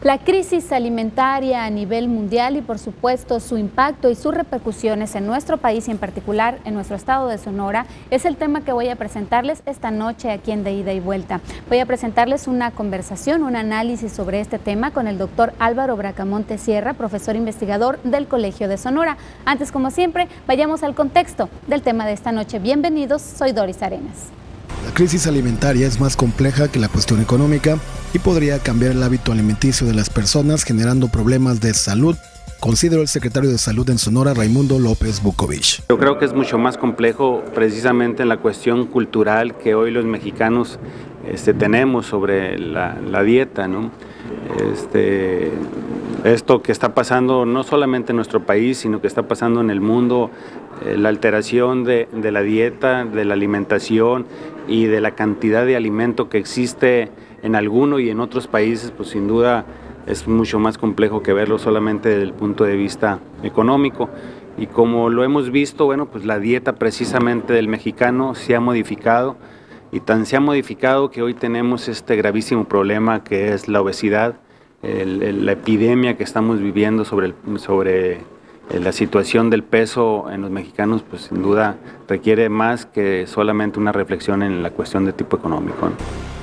La crisis alimentaria a nivel mundial y por supuesto su impacto y sus repercusiones en nuestro país y en particular en nuestro estado de Sonora es el tema que voy a presentarles esta noche aquí en De Ida y Vuelta. Voy a presentarles una conversación, un análisis sobre este tema con el doctor Álvaro Bracamonte Sierra, profesor investigador del Colegio de Sonora. Antes, como siempre, vayamos al contexto del tema de esta noche. Bienvenidos, soy Doris Arenas. La crisis alimentaria es más compleja que la cuestión económica y podría cambiar el hábito alimenticio de las personas, generando problemas de salud, consideró el secretario de Salud en Sonora, Raimundo López Vukovich. Yo creo que es mucho más complejo precisamente en la cuestión cultural que hoy los mexicanos tenemos sobre la dieta, ¿no? Esto que está pasando no solamente en nuestro país, sino que está pasando en el mundo, la alteración de la dieta, de la alimentación y de la cantidad de alimento que existe en alguno y en otros países, pues sin duda es mucho más complejo que verlo solamente desde el punto de vista económico. Y como lo hemos visto, bueno, pues la dieta precisamente del mexicano se ha modificado y tan se ha modificado que hoy tenemos este gravísimo problema que es la obesidad, la epidemia que estamos viviendo sobre la situación del peso en los mexicanos, pues sin duda requiere más que solamente una reflexión en la cuestión de tipo económico, ¿no?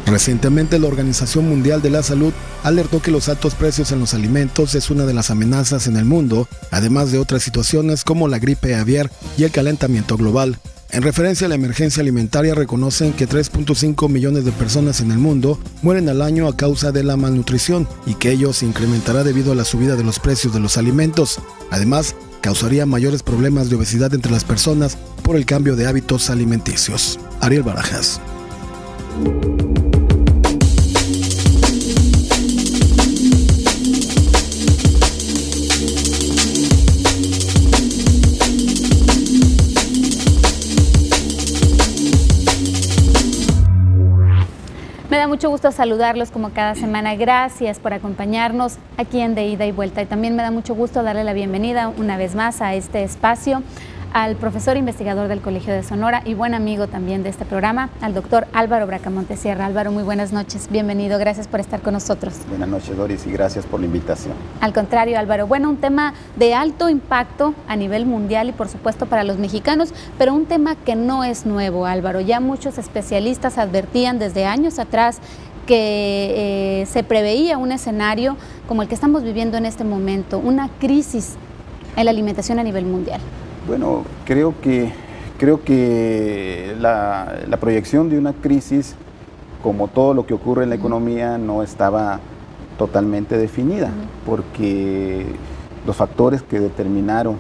Recientemente, la Organización Mundial de la Salud alertó que los altos precios en los alimentos es una de las amenazas en el mundo, además de otras situaciones como la gripe aviar y el calentamiento global. En referencia a la emergencia alimentaria, reconocen que 3.5 millones de personas en el mundo mueren al año a causa de la malnutrición y que ello se incrementará debido a la subida de los precios de los alimentos. Además, causaría mayores problemas de obesidad entre las personas por el cambio de hábitos alimenticios. Ariel Barajas. Me da mucho gusto saludarlos como cada semana. Gracias por acompañarnos aquí en De Ida y Vuelta. Y también me da mucho gusto darle la bienvenida una vez más a este espacio al profesor investigador del Colegio de Sonora y buen amigo también de este programa, al doctor Álvaro Bracamonte Sierra. Álvaro, muy buenas noches. Bienvenido. Gracias por estar con nosotros. Buenas noches, Doris, y gracias por la invitación. Al contrario, Álvaro. Bueno, un tema de alto impacto a nivel mundial y por supuesto para los mexicanos, pero un tema que no es nuevo, Álvaro. Ya muchos especialistas advertían desde años atrás que se preveía un escenario como el que estamos viviendo en este momento, una crisis en la alimentación a nivel mundial. Bueno, creo que la proyección de una crisis, como todo lo que ocurre en la economía, no estaba totalmente definida, porque los factores que determinaron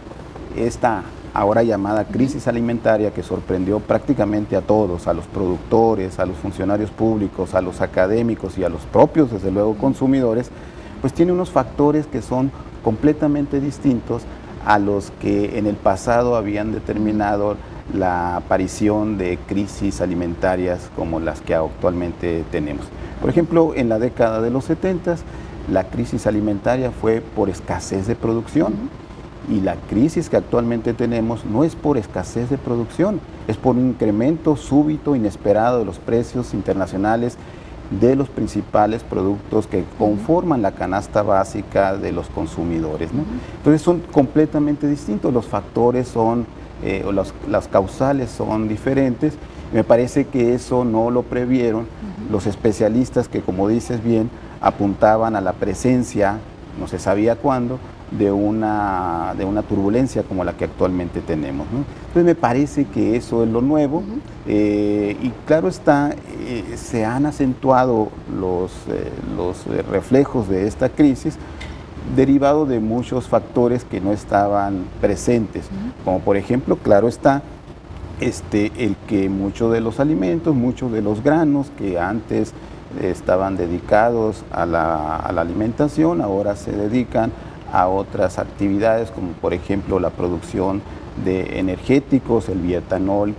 esta ahora llamada crisis alimentaria, que sorprendió prácticamente a todos, a los productores, a los funcionarios públicos, a los académicos y a los propios, desde luego, consumidores, pues tiene unos factores que son completamente distintos a los que en el pasado habían determinado la aparición de crisis alimentarias como las que actualmente tenemos. Por ejemplo, en la década de los 70, la crisis alimentaria fue por escasez de producción. Y la crisis que actualmente tenemos no es por escasez de producción, es por un incremento súbito, inesperado de los precios internacionales de los principales productos que conforman la canasta básica de los consumidores, ¿no? Entonces son completamente distintos, los factores son, las causales son diferentes. Me parece que eso no lo previeron los especialistas que, como dices bien, apuntaban a la presencia, no se sabía cuándo, de una turbulencia como la que actualmente tenemos, ¿no? Entonces me parece que eso es lo nuevo, y claro está, se han acentuado los reflejos de esta crisis derivado de muchos factores que no estaban presentes, como por ejemplo, claro está, el que muchos de los alimentos, muchos de los granos que antes estaban dedicados a la alimentación, ahora se dedican a otras actividades, como por ejemplo la producción de energéticos, el bioetanol,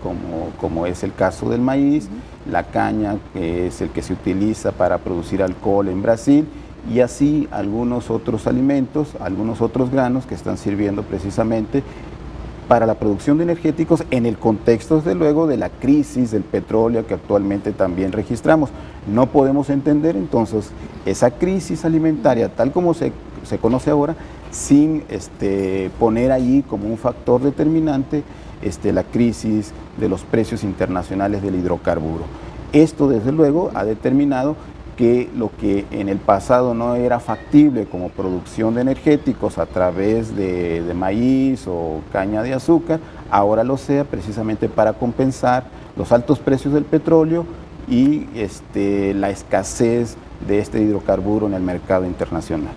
como es el caso del maíz, la caña, que es el que se utiliza para producir alcohol en Brasil, y así algunos otros alimentos, algunos otros granos que están sirviendo precisamente para la producción de energéticos en el contexto, desde luego, de la crisis del petróleo que actualmente también registramos. No podemos entender entonces esa crisis alimentaria tal como se conoce ahora sin poner allí como un factor determinante la crisis de los precios internacionales del hidrocarburo. Esto, desde luego, ha determinado que lo que en el pasado no era factible como producción de energéticos a través de maíz o caña de azúcar, ahora lo sea precisamente para compensar los altos precios del petróleo y la escasez de este hidrocarburo en el mercado internacional.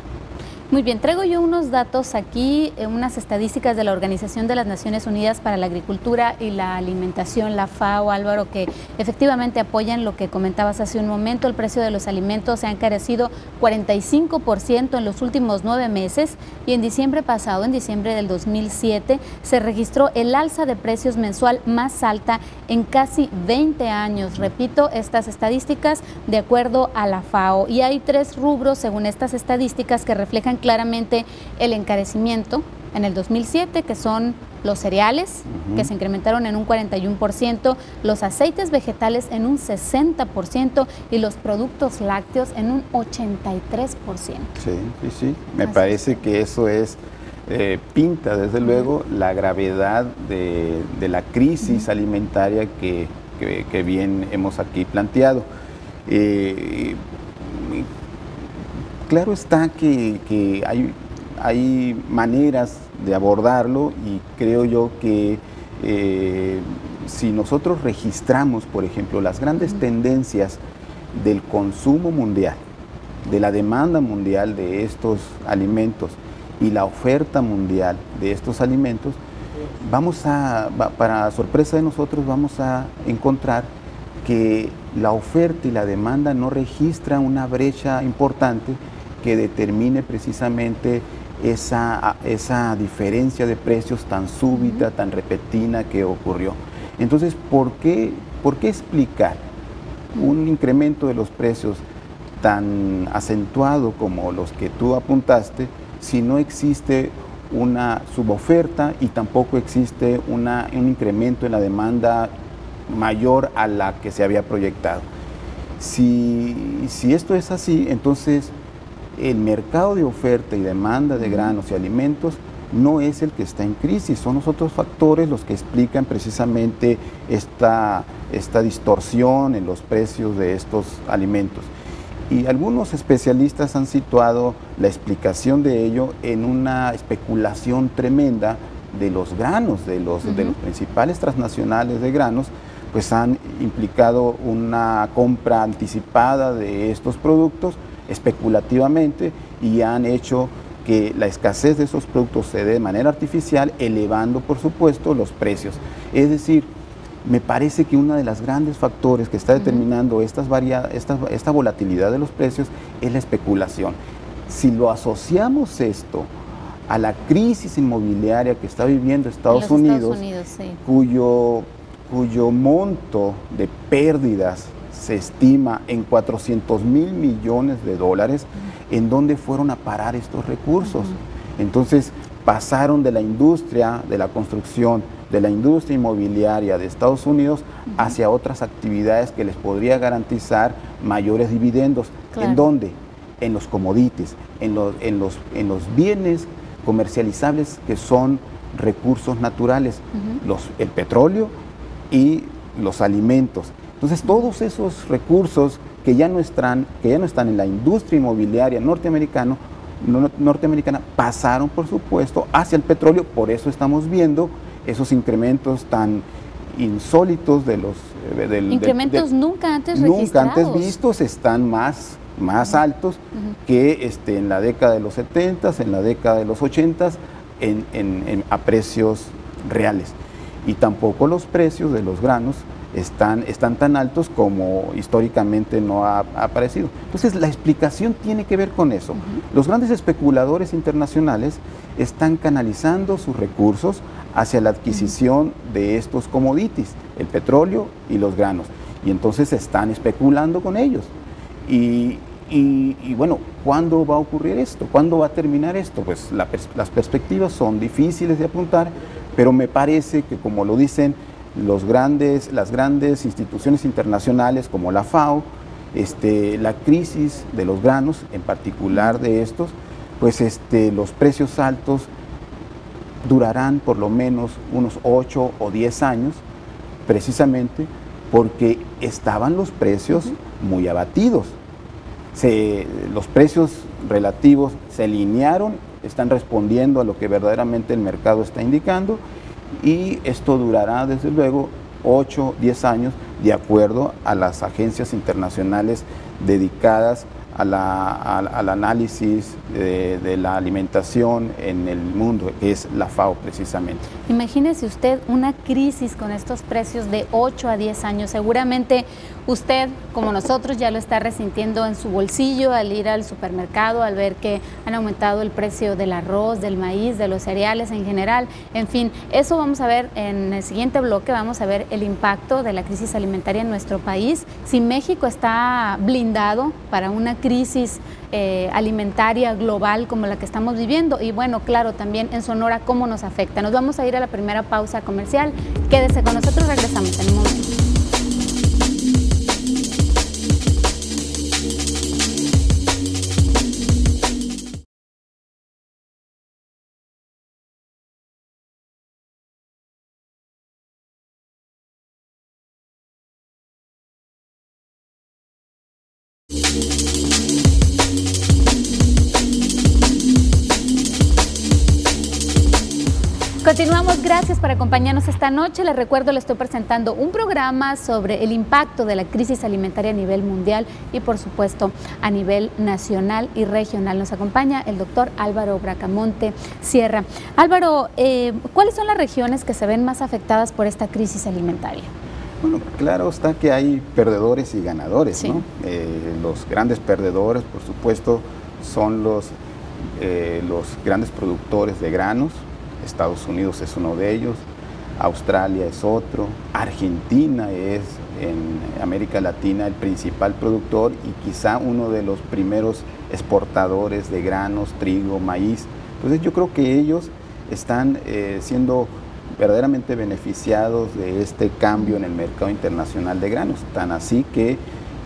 Muy bien, traigo yo unos datos aquí, unas estadísticas de la Organización de las Naciones Unidas para la Agricultura y la Alimentación, la FAO, Álvaro, que efectivamente apoyan lo que comentabas hace un momento. El precio de los alimentos se ha encarecido 45% en los últimos 9 meses y en diciembre pasado, en diciembre del 2007, se registró el alza de precios mensual más alta en casi 20 años. Repito, estas estadísticas de acuerdo a la FAO. Y hay 3 rubros, según estas estadísticas, que reflejan claramente el encarecimiento en el 2007, que son los cereales, que se incrementaron en un 41%, los aceites vegetales en un 60% y los productos lácteos en un 83%. Sí. Me parece que eso pinta desde luego la gravedad de la crisis alimentaria que bien hemos aquí planteado. Claro está que hay maneras de abordarlo y creo yo que si nosotros registramos, por ejemplo, las grandes tendencias del consumo mundial, de la demanda mundial de estos alimentos y la oferta mundial de estos alimentos, para sorpresa de nosotros, vamos a encontrar que la oferta y la demanda no registran una brecha importante que determine precisamente esa diferencia de precios tan súbita, tan repentina que ocurrió. Entonces, ¿por qué explicar un incremento de los precios tan acentuado como los que tú apuntaste si no existe una suboferta y tampoco existe un incremento en la demanda mayor a la que se había proyectado? Si esto es así, entonces el mercado de oferta y demanda de granos y alimentos no es el que está en crisis, son los otros factores los que explican precisamente esta distorsión en los precios de estos alimentos. Y algunos especialistas han situado la explicación de ello en una especulación tremenda de los granos, de los principales transnacionales de granos, pues han implicado una compra anticipada de estos productos especulativamente y han hecho que la escasez de esos productos se dé de manera artificial, elevando por supuesto los precios. Es decir, me parece que uno de los grandes factores que está determinando esta volatilidad de los precios es la especulación. Si lo asociamos esto a la crisis inmobiliaria que está viviendo Estados Unidos, sí, cuyo monto de pérdidas se estima en 400,000 millones de dólares, ¿en dónde fueron a parar estos recursos? Entonces pasaron de la industria de la construcción, de la industria inmobiliaria de Estados Unidos hacia otras actividades que les podría garantizar mayores dividendos. Claro. ¿En dónde? En los commodities, en los bienes comercializables que son recursos naturales, el petróleo y los alimentos. Entonces todos esos recursos que ya no están en la industria inmobiliaria norteamericana pasaron por supuesto hacia el petróleo. Por eso estamos viendo esos incrementos tan insólitos incrementos nunca antes registrados. Nunca antes vistos, están más altos que en la década de los 70, en la década de los 80, a precios reales. Y tampoco los precios de los granos están tan altos como históricamente no ha aparecido. Entonces la explicación tiene que ver con eso. Los grandes especuladores internacionales están canalizando sus recursos hacia la adquisición de estos commodities, el petróleo y los granos, y entonces están especulando con ellos. Y bueno, ¿cuándo va a ocurrir esto? ¿Cuándo va a terminar esto? Pues las perspectivas son difíciles de apuntar, Pero me parece que, como lo dicen las grandes instituciones internacionales como la FAO, la crisis de los granos, en particular de estos, pues los precios altos durarán por lo menos unos 8 o 10 años, precisamente porque estaban los precios muy abatidos. Los precios relativos se alinearon, están respondiendo a lo que verdaderamente el mercado está indicando, y esto durará desde luego 8, 10 años, de acuerdo a las agencias internacionales dedicadas al análisis de la alimentación en el mundo, que es la FAO precisamente. Imagínese usted una crisis con estos precios de 8 a 10 años. Seguramente usted, como nosotros, ya lo está resintiendo en su bolsillo al ir al supermercado, al ver que han aumentado el precio del arroz, del maíz, de los cereales en general. En fin, eso vamos a ver en el siguiente bloque. Vamos a ver el impacto de la crisis alimentaria en nuestro país. Si México está blindado para una crisis alimentaria global como la que estamos viviendo, y bueno, claro, también en Sonora cómo nos afecta. Nos vamos a ir a la primera pausa comercial. Quédese con nosotros, regresamos en un momento. Continuamos, gracias por acompañarnos esta noche. Les recuerdo, les estoy presentando un programa sobre el impacto de la crisis alimentaria a nivel mundial y por supuesto a nivel nacional y regional. Nos acompaña el doctor Álvaro Bracamonte Sierra. Álvaro, ¿cuáles son las regiones que se ven más afectadas por esta crisis alimentaria? Bueno, claro está que hay perdedores y ganadores, sí, ¿no? Los grandes perdedores, por supuesto, son los grandes productores de granos. Estados Unidos es uno de ellos, Australia es otro, Argentina es en América Latina el principal productor y quizá uno de los primeros exportadores de granos, trigo, maíz. Entonces yo creo que ellos están siendo verdaderamente beneficiados de este cambio en el mercado internacional de granos, tan así que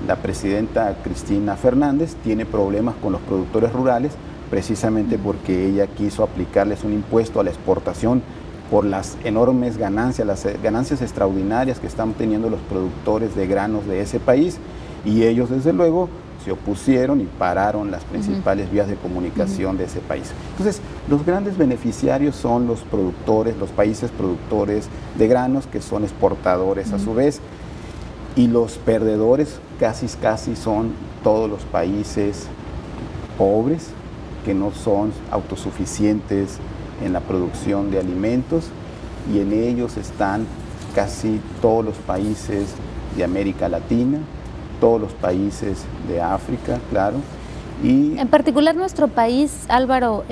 la presidenta Cristina Fernández tiene problemas con los productores rurales, precisamente porque ella quiso aplicarles un impuesto a la exportación por las enormes ganancias, las ganancias extraordinarias que están teniendo los productores de granos de ese país, y ellos desde luego se opusieron y pararon las principales vías de comunicación de ese país. Entonces, los grandes beneficiarios son los productores, los países productores de granos, que son exportadores a su vez, y los perdedores casi son todos los países pobres, que no son autosuficientes en la producción de alimentos, y en ellos están casi todos los países de América Latina, todos los países de África, claro. Y en particular nuestro país, Álvaro,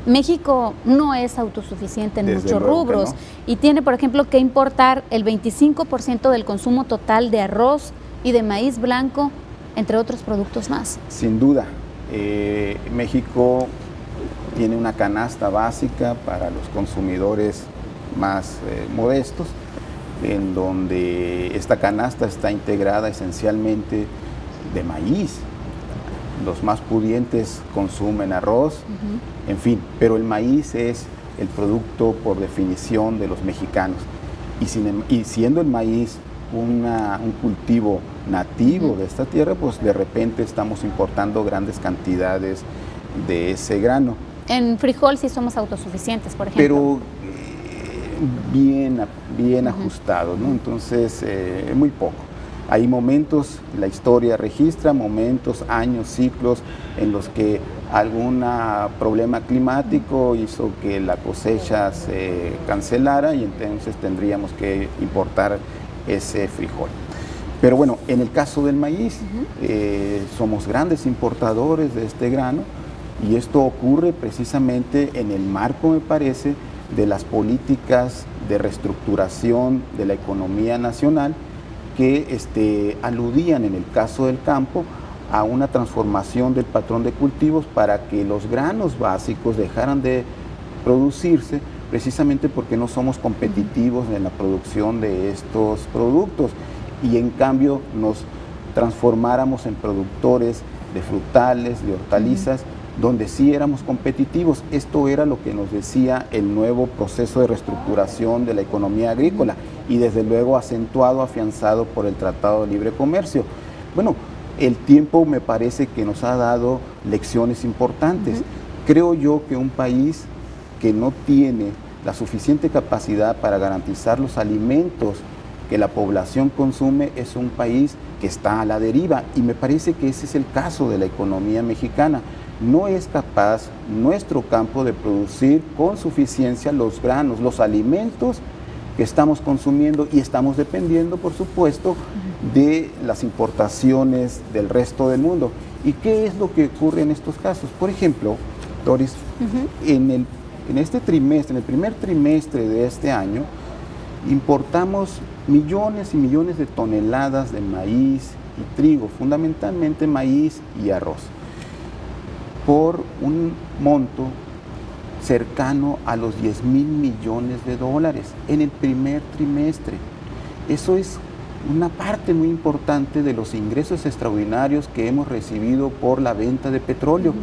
México no es autosuficiente en muchos rubros, no, y tiene, por ejemplo, que importar el 25% del consumo total de arroz y de maíz blanco, entre otros productos más. Sin duda. México tiene una canasta básica para los consumidores más modestos, en donde esta canasta está integrada esencialmente de maíz. Los más pudientes consumen arroz, en fin, pero el maíz es el producto por definición de los mexicanos. Y siendo el maíz un cultivo nativo de esta tierra, pues de repente estamos importando grandes cantidades de ese grano. En frijol sí somos autosuficientes, por ejemplo. Pero bien ajustado, ¿no? Entonces, muy poco. Hay momentos, la historia registra momentos, años, ciclos en los que algún problema climático hizo que la cosecha se cancelara y entonces tendríamos que importar ese frijol. Pero bueno, en el caso del maíz, somos grandes importadores de este grano, y esto ocurre precisamente en el marco, me parece, de las políticas de reestructuración de la economía nacional que aludían, en el caso del campo, a una transformación del patrón de cultivos para que los granos básicos dejaran de producirse precisamente porque no somos competitivos en la producción de estos productos y en cambio nos transformáramos en productores de frutales, de hortalizas, donde sí éramos competitivos. Esto era lo que nos decía el nuevo proceso de reestructuración de la economía agrícola y desde luego acentuado, afianzado por el Tratado de Libre Comercio. Bueno, el tiempo me parece que nos ha dado lecciones importantes. Creo yo que un país que no tiene la suficiente capacidad para garantizar los alimentos que la población consume es un país que está a la deriva, y me parece que ese es el caso de la economía mexicana. No es capaz nuestro campo de producir con suficiencia los granos, los alimentos que estamos consumiendo, y estamos dependiendo, por supuesto, de las importaciones del resto del mundo. ¿Y qué es lo que ocurre en estos casos? Por ejemplo, Doris, en este trimestre, en el primer trimestre de este año, importamos millones y millones de toneladas de maíz y trigo, fundamentalmente maíz y arroz, por un monto cercano a los 10,000 millones de dólares en el primer trimestre. Eso es una parte muy importante de los ingresos extraordinarios que hemos recibido por la venta de petróleo.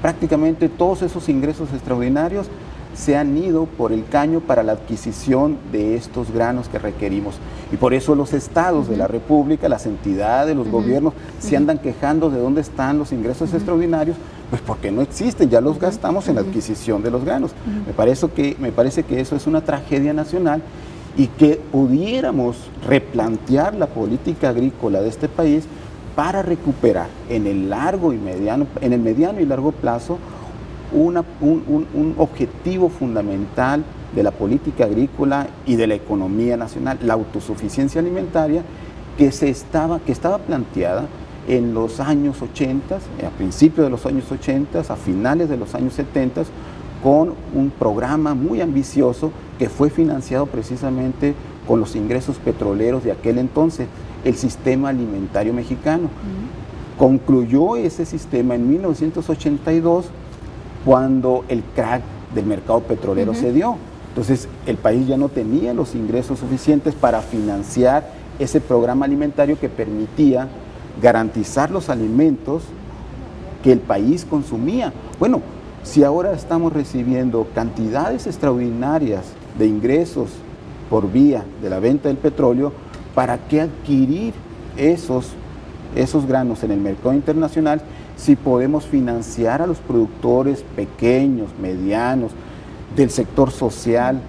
Prácticamente todos esos ingresos extraordinarios se han ido por el caño para la adquisición de estos granos que requerimos. Y por eso los estados de la República, las entidades, los gobiernos, se andan quejando de dónde están los ingresos extraordinarios, pues porque no existen, ya los gastamos en la adquisición de los granos. Me parece que eso es una tragedia nacional, y que pudiéramos replantear la política agrícola de este país para recuperar en el mediano y largo plazo un objetivo fundamental de la política agrícola y de la economía nacional, la autosuficiencia alimentaria, que estaba planteada en los años 80, a principios de los años 80, a finales de los años 70, con un programa muy ambicioso que fue financiado precisamente con los ingresos petroleros de aquel entonces, el sistema alimentario mexicano. Concluyó ese sistema en 1982, cuando el crack del mercado petrolero se dio. Entonces el país ya no tenía los ingresos suficientes para financiar ese programa alimentario que permitía garantizar los alimentos que el país consumía. Bueno, si ahora estamos recibiendo cantidades extraordinarias de ingresos por vía de la venta del petróleo, ¿para qué adquirir esos granos en el mercado internacional si podemos financiar a los productores pequeños, medianos, del sector social,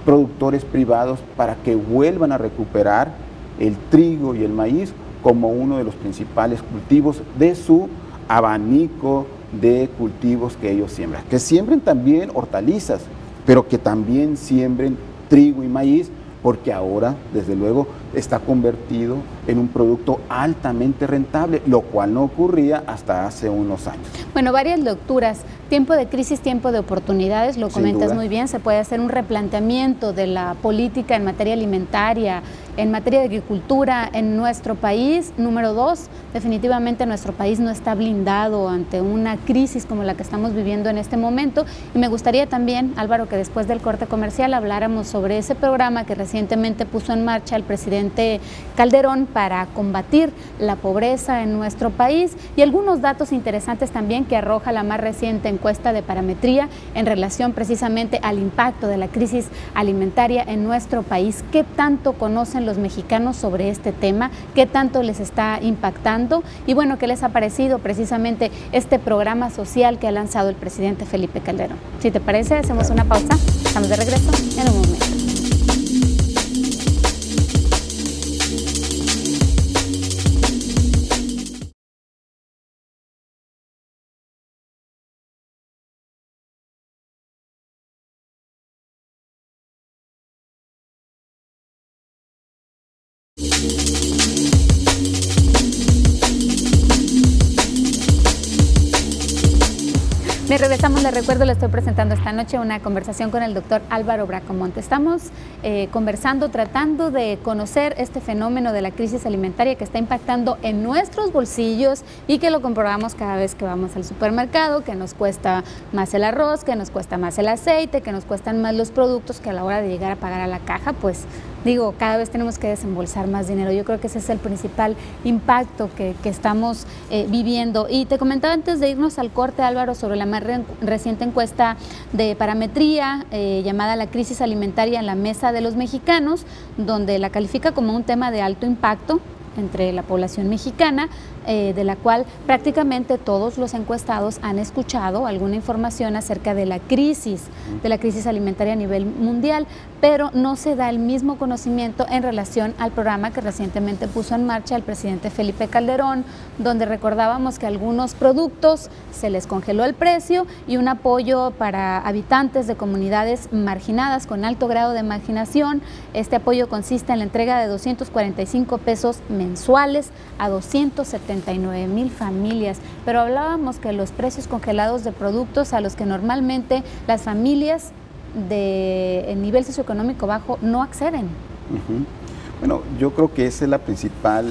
productores privados, para que vuelvan a recuperar el trigo y el maíz como uno de los principales cultivos de su abanico de cultivos que ellos siembran? Que siembren también hortalizas, pero que también siembren trigo y maíz, porque ahora, desde luego, está convertido en un producto altamente rentable, lo cual no ocurría hasta hace unos años. Bueno, varias lecturas. Tiempo de crisis, tiempo de oportunidades, lo comentas muy bien. Se puede hacer un replanteamiento de la política en materia alimentaria, en materia de agricultura en nuestro país. Número 2, definitivamente nuestro país no está blindado ante una crisis como la que estamos viviendo en este momento. Y me gustaría también, Álvaro, que después del corte comercial habláramos sobre ese programa que recientemente puso en marcha el presidente Calderón para combatir la pobreza en nuestro país, y algunos datos interesantes también que arroja la más reciente encuesta de Parametría en relación precisamente al impacto de la crisis alimentaria en nuestro país. ¿Qué tanto conocen los mexicanos sobre este tema? ¿Qué tanto les está impactando? Y bueno, ¿qué les ha parecido precisamente este programa social que ha lanzado el presidente Felipe Calderón? Si te parece, hacemos una pausa. Estamos de regreso en un momento. Bien, regresamos, les recuerdo, le estoy presentando esta noche una conversación con el doctor Álvaro Bracamonte. Estamos conversando, tratando de conocer este fenómeno de la crisis alimentaria que está impactando en nuestros bolsillos y que lo comprobamos cada vez que vamos al supermercado, que nos cuesta más el arroz, que nos cuesta más el aceite, que nos cuestan más los productos, que a la hora de llegar a pagar a la caja, pues digo, cada vez tenemos que desembolsar más dinero. Yo creo que ese es el principal impacto que estamos viviendo. Y te comentaba antes de irnos al corte, Álvaro, sobre la más reciente encuesta de parametría llamada La crisis alimentaria en la mesa de los mexicanos, donde la califica como un tema de alto impacto entre la población mexicana, de la cual prácticamente todos los encuestados han escuchado alguna información acerca de la crisis alimentaria a nivel mundial, pero no se da el mismo conocimiento en relación al programa que recientemente puso en marcha el presidente Felipe Calderón, donde recordábamos que algunos productos se les congeló el precio y un apoyo para habitantes de comunidades marginadas con alto grado de marginación. Este apoyo consiste en la entrega de 245 pesos mensuales a 279,000 familias, pero hablábamos que los precios congelados de productos a los que normalmente las familias de nivel socioeconómico bajo no acceden. Bueno, yo creo que esa es la principal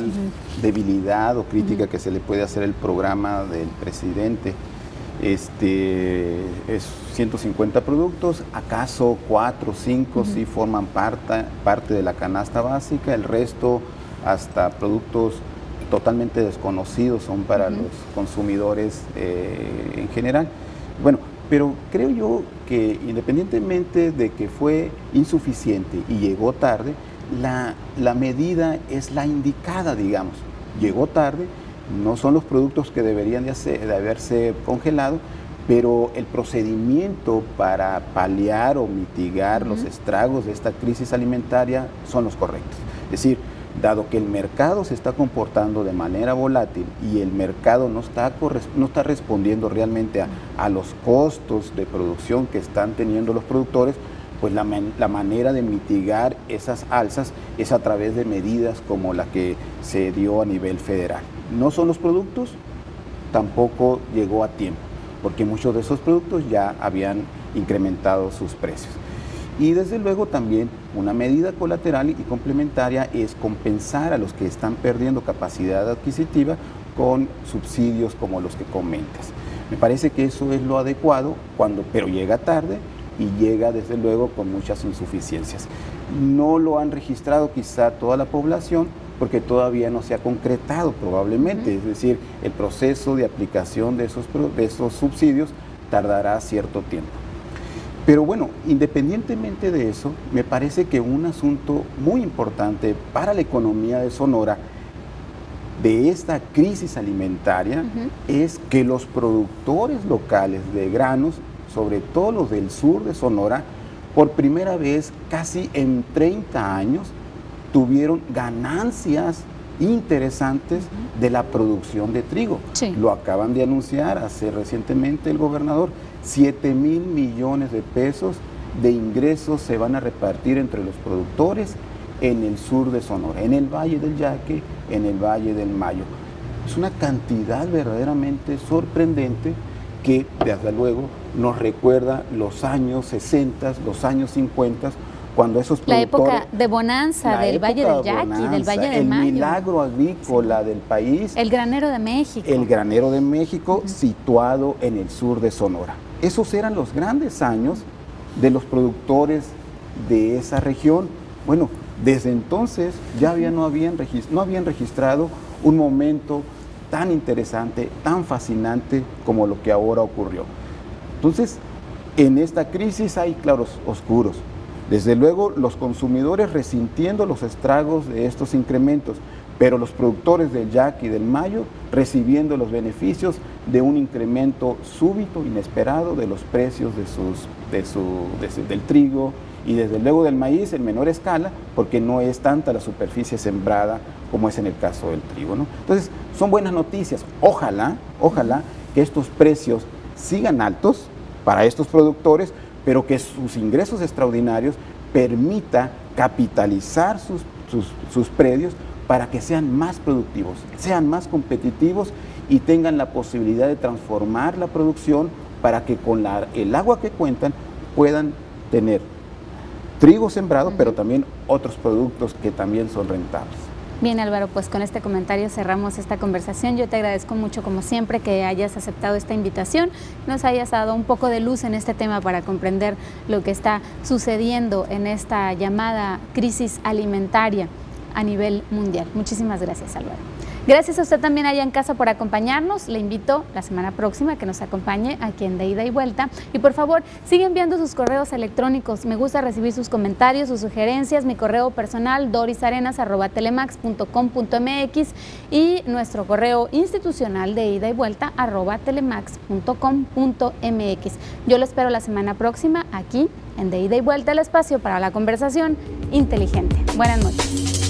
debilidad o crítica que se le puede hacer al programa del presidente. Es 150 productos, acaso 4 o 5 sí forman parte de la canasta básica, el resto hasta productos totalmente desconocidos son para los consumidores en general. Bueno, pero creo yo que independientemente de que fue insuficiente y llegó tarde, la medida es la indicada, digamos. Llegó tarde, no son los productos que deberían de haberse congelado, pero el procedimiento para paliar o mitigar los estragos de esta crisis alimentaria son los correctos. Es decir, dado que el mercado se está comportando de manera volátil y el mercado no está respondiendo realmente a los costos de producción que están teniendo los productores, pues la manera de mitigar esas alzas es a través de medidas como la que se dio a nivel federal. No son los productos, tampoco llegó a tiempo, porque muchos de esos productos ya habían incrementado sus precios. Y desde luego también una medida colateral y complementaria es compensar a los que están perdiendo capacidad adquisitiva con subsidios como los que comentas. Me parece que eso es lo adecuado, pero llega tarde y llega desde luego con muchas insuficiencias. No lo han registrado quizá toda la población porque todavía no se ha concretado probablemente, es decir, el proceso de aplicación de esos subsidios tardará cierto tiempo. Pero bueno, independientemente de eso, me parece que un asunto muy importante para la economía de Sonora de esta crisis alimentaria es que los productores locales de granos, sobre todo los del sur de Sonora, por primera vez casi en 30 años tuvieron ganancias interesantes de la producción de trigo. Sí. Lo acaban de anunciar recientemente el gobernador. 7,000 millones de pesos de ingresos se van a repartir entre los productores en el sur de Sonora, en el Valle del Yaqui, en el Valle del Mayo. Es una cantidad verdaderamente sorprendente que, desde luego, nos recuerda los años 60, los años 50, cuando esos productores... La época de bonanza del Valle del Yaqui, del Valle del Mayo. El milagro agrícola del país. El granero de México. El granero de México, situado en el sur de Sonora. Esos eran los grandes años de los productores de esa región. Bueno, desde entonces ya no habían registrado un momento tan interesante, tan fascinante como lo que ahora ocurrió. Entonces, en esta crisis hay claros oscuros. Desde luego, los consumidores resintiendo los estragos de estos incrementos, pero los productores del Yaqui y del Mayo recibiendo los beneficios de un incremento súbito, inesperado, de los precios del trigo y desde luego del maíz en menor escala, porque no es tanta la superficie sembrada como es en el caso del trigo, ¿no? Entonces, son buenas noticias. Ojalá que estos precios sigan altos para estos productores, pero que sus ingresos extraordinarios permita capitalizar sus predios para que sean más productivos, sean más competitivos y tengan la posibilidad de transformar la producción para que con el agua que cuentan puedan tener trigo sembrado, pero también otros productos que también son rentables. Bien, Álvaro, pues con este comentario cerramos esta conversación. Yo te agradezco mucho, como siempre, que hayas aceptado esta invitación, nos hayas dado un poco de luz en este tema para comprender lo que está sucediendo en esta llamada crisis alimentaria a nivel mundial. Muchísimas gracias, Álvaro. Gracias a usted también allá en casa por acompañarnos. Le invito la semana próxima a que nos acompañe aquí en De Ida y Vuelta. Y por favor, sigue enviando sus correos electrónicos. Me gusta recibir sus comentarios, sus sugerencias. Mi correo personal, dorisarenas@telemax.com.mx, y nuestro correo institucional de ida y vuelta @telemax.com.mx. Yo lo espero la semana próxima aquí en De Ida y Vuelta, el espacio para la conversación inteligente. Buenas noches.